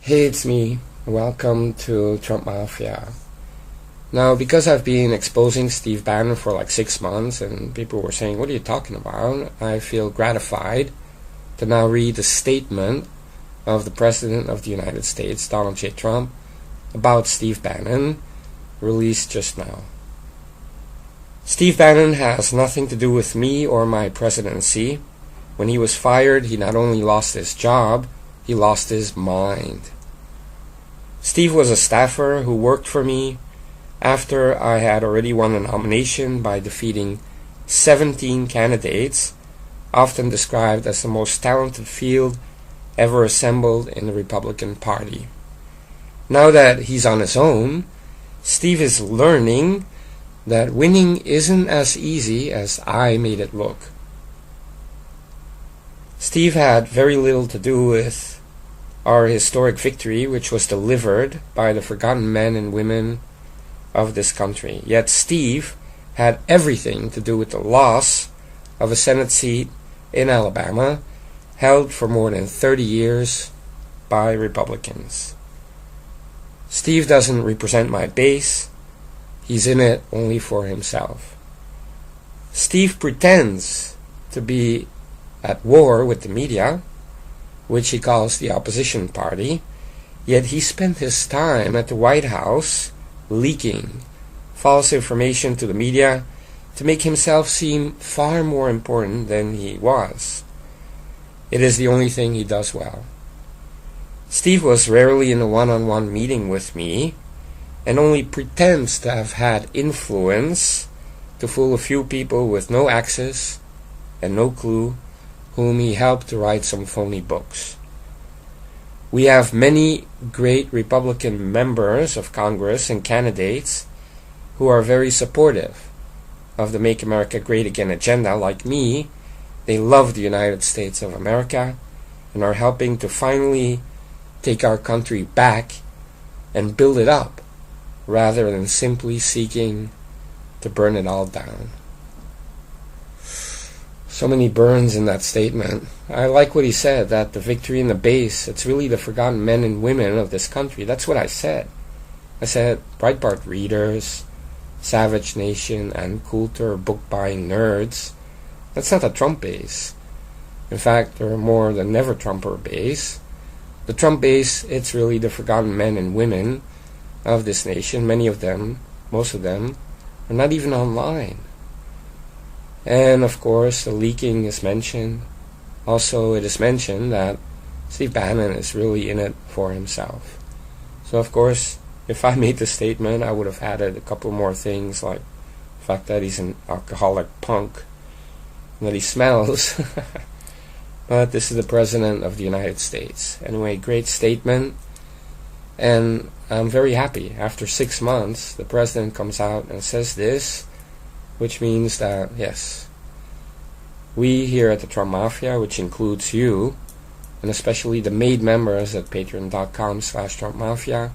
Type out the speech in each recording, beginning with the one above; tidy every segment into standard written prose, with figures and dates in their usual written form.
Hey, it's me. Welcome to Trump Mafia. Now, because I've been exposing Steve Bannon for like 6 months and people were saying, what are you talking about? I feel gratified to now read the statement of the President of the United States, Donald J. Trump, about Steve Bannon, released just now. Steve Bannon has nothing to do with me or my presidency. When he was fired, he not only lost his job, he lost his mind. Steve was a staffer who worked for me after I had already won a nomination by defeating 17 candidates, often described as the most talented field ever assembled in the Republican Party. Now that he's on his own, Steve is learning that winning isn't as easy as I made it look. Steve had very little to do with our historic victory, which was delivered by the forgotten men and women of this country. Yet Steve had everything to do with the loss of a Senate seat in Alabama, held for more than 30 years by Republicans. Steve doesn't represent my base. He's in it only for himself. Steve pretends to be at war with the media, which he calls the opposition party, yet he spent his time at the White House leaking false information to the media to make himself seem far more important than he was. It is the only thing he does well. Steve was rarely in a one-on-one meeting with me and only pretends to have had influence to fool a few people with no access and no clue, whom he helped to write some phony books. We have many great Republican members of Congress and candidates who are very supportive of the Make America Great Again agenda. Like me, they love the United States of America and are helping to finally take our country back and build it up, rather than simply seeking to burn it all down. So many burns in that statement. I like what he said, that the victory in the base, it's really the forgotten men and women of this country. That's what I said. I said Breitbart readers, Savage Nation, and Coulter book-buying nerds. That's not a Trump base. In fact, they're more than never Trumper base. The Trump base, it's really the forgotten men and women of this nation. Many of them, most of them, are not even online. And of course, the leaking is mentioned. Also, it is mentioned that Steve Bannon is really in it for himself. So of course, if I made the statement, I would have added a couple more things, like the fact that he's an alcoholic punk, and that he smells. But this is the President of the United States. Anyway, great statement. And I'm very happy. After 6 months, the President comes out and says this, which means that, yes, we here at the Trump Mafia, which includes you, and especially the made members at patreon.com/Trump Mafia,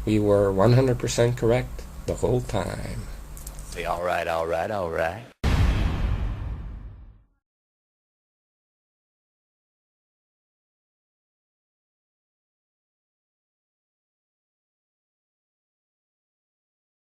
we were 100% correct the whole time. Say, all right.